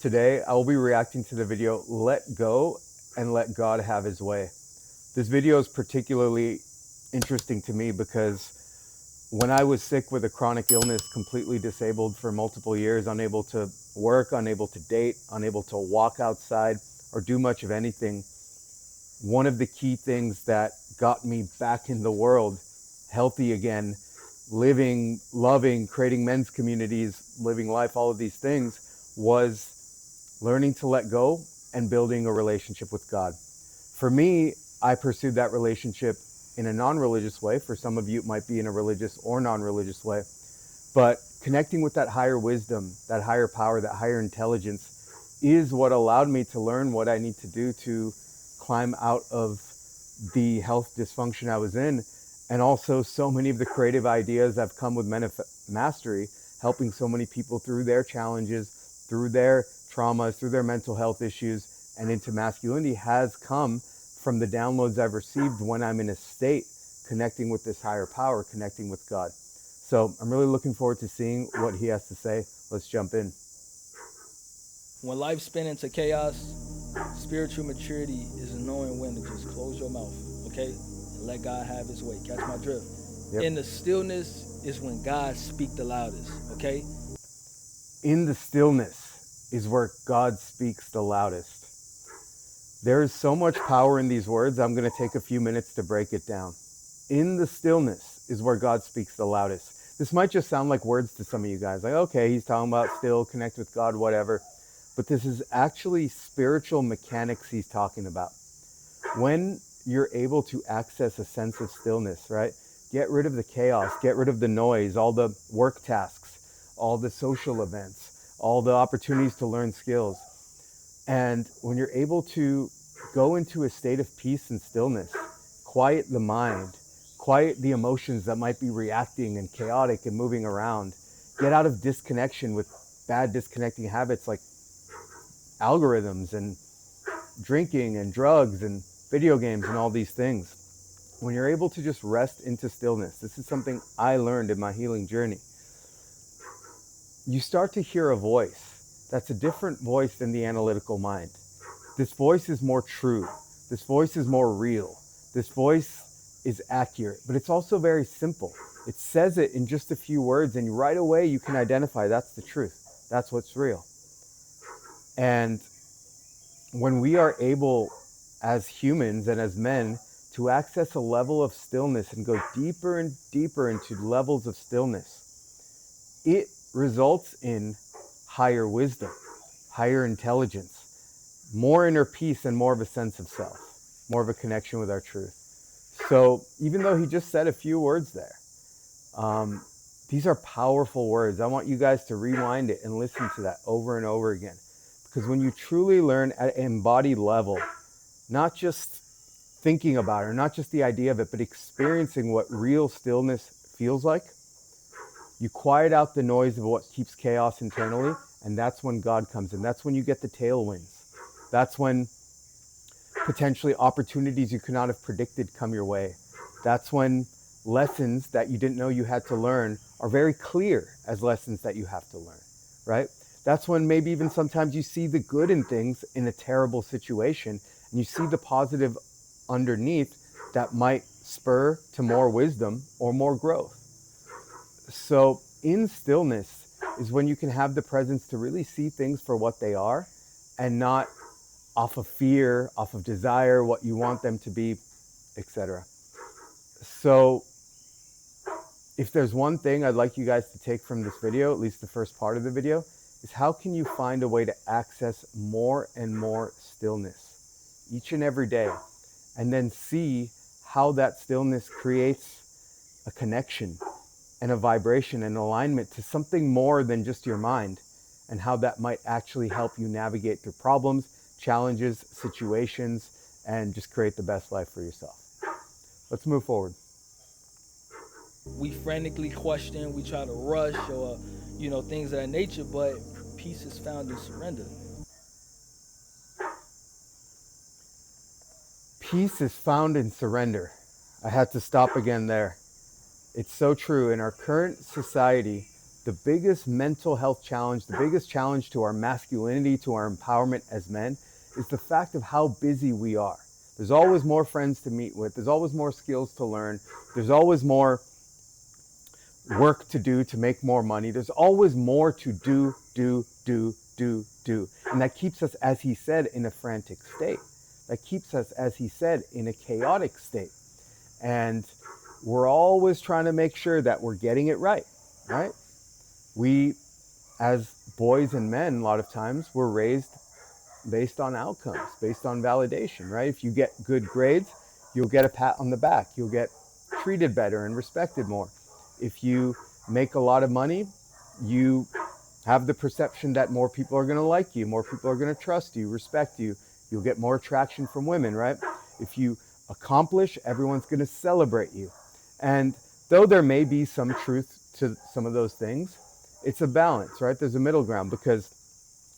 Today, I will be reacting to the video, Let Go and Let God Have His Way. This video is particularly interesting to me because when I was sick with a chronic illness, completely disabled for multiple years, unable to work, unable to date, unable to walk outside or do much of anything, one of the key things that got me back in the world, healthy again, living, loving, creating men's communities, living life, all of these things, was learning to let go and building a relationship with God. For me, I pursued that relationship in a non-religious way. For some of you, it might be in a religious or non-religious way. But connecting with that higher wisdom, that higher power, that higher intelligence is what allowed me to learn what I need to do to climb out of the health dysfunction I was in. And also so many of the creative ideas I've come with mastery, helping so many people through their challenges, through their traumas, through their mental health issues, and into masculinity has come from the downloads I've received when I'm in a state connecting with this higher power, connecting with God. So I'm really looking forward to seeing what he has to say. Let's jump in. When life spins into chaos, spiritual maturity is knowing when to just close your mouth, okay? And let God have his way. Catch my drift. Yep. In the stillness is when God speaks the loudest, okay? In the stillness is where God speaks the loudest. There is so much power in these words, I'm going to take a few minutes to break it down. In the stillness is where God speaks the loudest. This might just sound like words to some of you guys, like, okay, he's talking about still, connect with God, whatever. But this is actually spiritual mechanics he's talking about. When you're able to access a sense of stillness, right? Get rid of the chaos, get rid of the noise, all the work tasks, all the social events, all the opportunities to learn skills. And when you're able to go into a state of peace and stillness, quiet the mind, quiet the emotions that might be reacting and chaotic and moving around, get out of disconnection with bad disconnecting habits like algorithms and drinking and drugs and video games and all these things. When you're able to just rest into stillness, this is something I learned in my healing journey. You start to hear a voice that's a different voice than the analytical mind. This voice is more true. This voice is more real. This voice is accurate, but it's also very simple. It says it in just a few words, and right away you can identify that's the truth. That's what's real. And when we are able, as humans and as men, to access a level of stillness and go deeper and deeper into levels of stillness, it results in higher wisdom, higher intelligence, more inner peace, and more of a sense of self, more of a connection with our truth. So even though he just said a few words there, these are powerful words. I want you guys to rewind it and listen to that over and over again. Because when you truly learn at an embodied level, not just thinking about it, or not just the idea of it, but experiencing what real stillness feels like, you quiet out the noise of what keeps chaos internally, and that's when God comes in. That's when you get the tailwinds. That's when potentially opportunities you could not have predicted come your way. That's when lessons that you didn't know you had to learn are very clear as lessons that you have to learn, right? That's when maybe even sometimes you see the good in things in a terrible situation, and you see the positive underneath that might spur to more wisdom or more growth. So in stillness is when you can have the presence to really see things for what they are and not off of fear, off of desire, what you want them to be, etc. So if there's one thing I'd like you guys to take from this video, at least the first part of the video, is how can you find a way to access more and more stillness each and every day, and then see how that stillness creates a connection and a vibration and alignment to something more than just your mind, and how that might actually help you navigate through problems, challenges, situations, and just create the best life for yourself. Let's move forward. We frantically question, we try to rush or, things of that nature, but peace is found in surrender. Peace is found in surrender. I had to stop again there. It's so true. In our current society, the biggest mental health challenge, the biggest challenge to our masculinity, to our empowerment as men, is the fact of how busy we are. There's always more friends to meet with. There's always more skills to learn. There's always more work to do to make more money. There's always more to do. And that keeps us, as he said, in a frantic state. That keeps us, as he said, in a chaotic state. And we're always trying to make sure that we're getting it right? We, as boys and men, a lot of times, we're raised based on outcomes, based on validation, right? If you get good grades, you'll get a pat on the back. You'll get treated better and respected more. If you make a lot of money, you have the perception that more people are going to like you, more people are going to trust you, respect you. You'll get more attraction from women, right? If you accomplish, everyone's going to celebrate you. And though there may be some truth to some of those things, it's a balance, right? There's a middle ground, because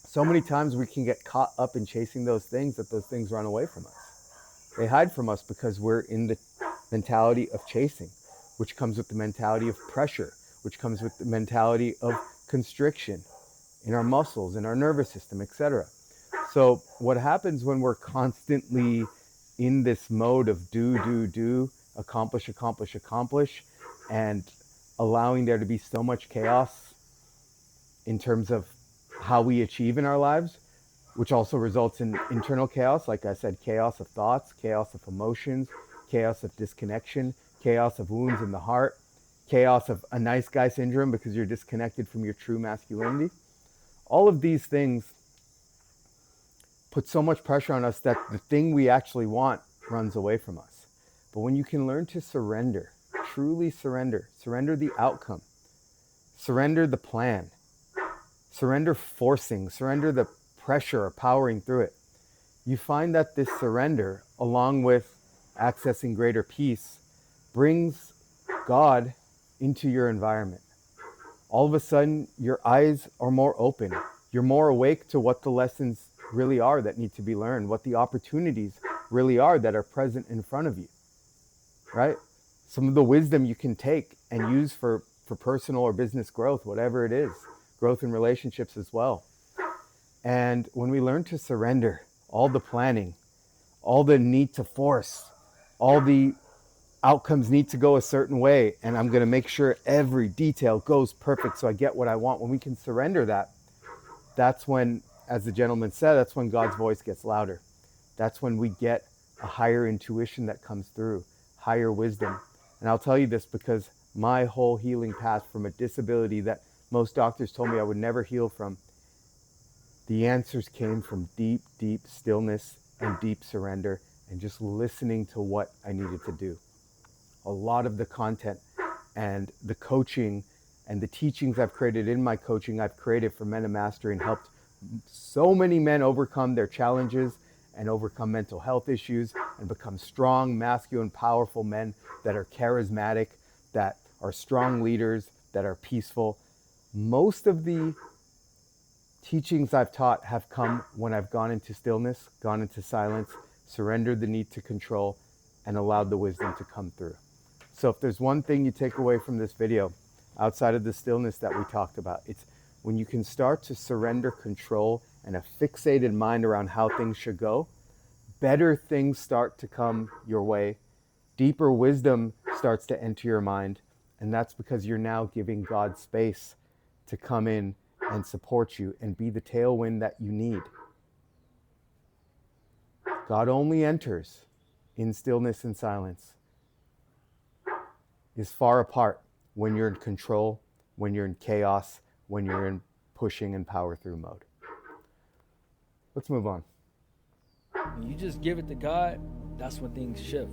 so many times we can get caught up in chasing those things that those things run away from us. They hide from us because we're in the mentality of chasing, which comes with the mentality of pressure, which comes with the mentality of constriction in our muscles, in our nervous system, etc. So what happens when we're constantly in this mode of do, accomplish, and allowing there to be so much chaos in terms of how we achieve in our lives, which also results in internal chaos, like I said, chaos of thoughts, chaos of emotions, chaos of disconnection, chaos of wounds in the heart, chaos of a nice guy syndrome because you're disconnected from your true masculinity. All of these things put so much pressure on us that the thing we actually want runs away from us. But when you can learn to surrender, truly surrender the outcome, surrender the plan, surrender forcing, surrender the pressure or powering through it, you find that this surrender, along with accessing greater peace, brings God into your environment. All of a sudden, your eyes are more open. You're more awake to what the lessons really are that need to be learned, what the opportunities really are that are present in front of you, right? Some of the wisdom you can take and use for personal or business growth, whatever it is, growth in relationships as well. And when we learn to surrender all the planning, all the need to force, all the outcomes need to go a certain way, and I'm going to make sure every detail goes perfect so I get what I want. When we can surrender that, that's when, as the gentleman said, that's when God's voice gets louder. That's when we get a higher intuition that comes through, higher wisdom. And I'll tell you this because my whole healing path from a disability that most doctors told me I would never heal from, the answers came from deep, deep stillness and deep surrender and just listening to what I needed to do. A lot of the content and the coaching and the teachings I've created in my coaching, I've created for Men of Mastery and helped so many men overcome their challenges and overcome mental health issues and become strong, masculine, powerful men that are charismatic, that are strong leaders, that are peaceful. Most of the teachings I've taught have come when I've gone into stillness, gone into silence, surrendered the need to control, and allowed the wisdom to come through. So if there's one thing you take away from this video, outside of the stillness that we talked about, it's when you can start to surrender control and a fixated mind around how things should go, better things start to come your way. Deeper wisdom starts to enter your mind. And that's because you're now giving God space to come in and support you and be the tailwind that you need. God only enters in stillness and silence, is far apart when you're in control, when you're in chaos, when you're in pushing and power through mode. Let's move on. When you just give it to God, that's when things shift.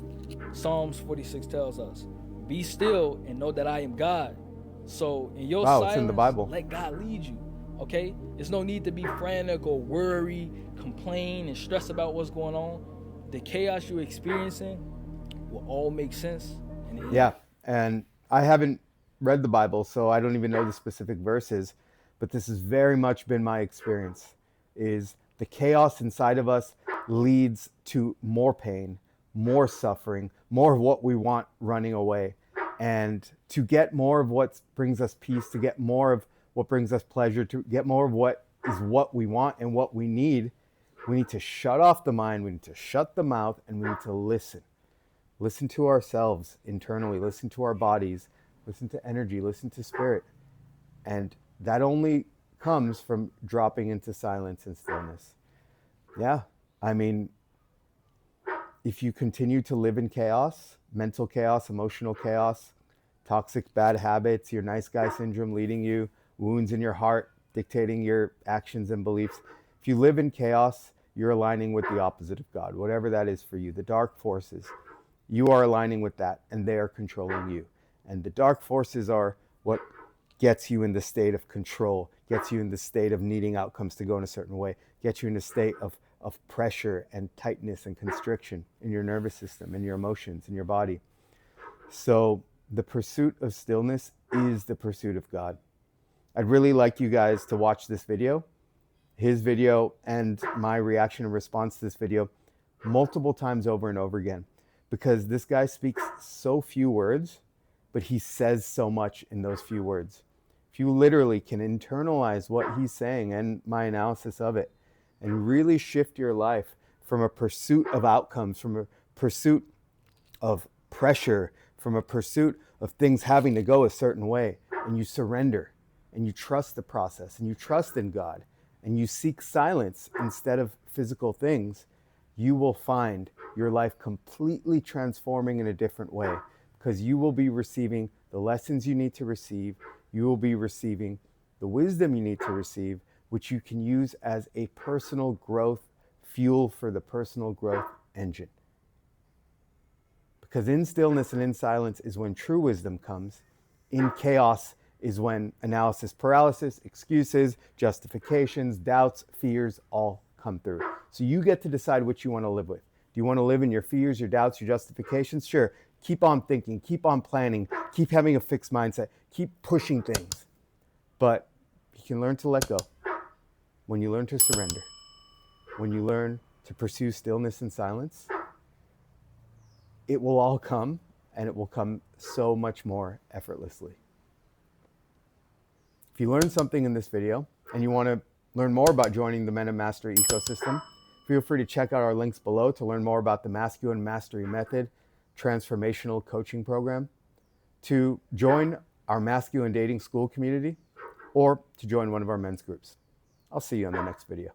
Psalms 46 tells us, be still and know that I am God. So in your silence, it's in the Bible. Let God lead you, okay? There's no need to be frantic or worry, complain, and stress about what's going on. The chaos you're experiencing will all make sense. Yeah, and I haven't read the Bible, so I don't even know the specific verses, but this has very much been my experience, is the chaos inside of us leads to more pain, more suffering, more of what we want running away. And to get more of what brings us peace, to get more of what brings us pleasure, to get more of what is what we want and what we need to shut off the mind, we need to shut the mouth, and we need to listen. Listen to ourselves internally, listen to our bodies, listen to energy, listen to spirit. And that only comes from dropping into silence and stillness. Yeah, I mean, if you continue to live in chaos, mental chaos, emotional chaos, toxic bad habits, your nice guy syndrome leading you, wounds in your heart dictating your actions and beliefs, if you live in chaos, you're aligning with the opposite of God, whatever that is for you, the dark forces. You are aligning with that, and they are controlling you. And the dark forces are what gets you in the state of control, gets you in the state of needing outcomes to go in a certain way, gets you in a state of pressure and tightness and constriction in your nervous system, in your emotions, in your body. So the pursuit of stillness is the pursuit of God. I'd really like you guys to watch this video, his video, and my reaction and response to this video multiple times over and over again, because this guy speaks so few words, but he says so much in those few words. If you literally can internalize what he's saying and my analysis of it, and really shift your life from a pursuit of outcomes, from a pursuit of pressure, from a pursuit of things having to go a certain way, and you surrender, and you trust the process, and you trust in God, and you seek silence instead of physical things, you will find your life completely transforming in a different way, because you will be receiving the lessons you need to receive. You will be receiving the wisdom you need to receive, which you can use as a personal growth fuel for the personal growth engine. Because in stillness and in silence is when true wisdom comes. In chaos is when analysis paralysis, excuses, justifications, doubts, fears all come through. So you get to decide what you want to live with. Do you want to live in your fears, your doubts, your justifications? Sure. Keep on thinking, keep on planning, keep having a fixed mindset, keep pushing things. But you can learn to let go. When you learn to surrender, when you learn to pursue stillness and silence, it will all come, and it will come so much more effortlessly. If you learned something in this video and you want to learn more about joining the Men of Mastery ecosystem, feel free to check out our links below to learn more about the Masculine Mastery Method transformational coaching program, to join our masculine dating school community, or to join one of our men's groups. I'll see you on the next video.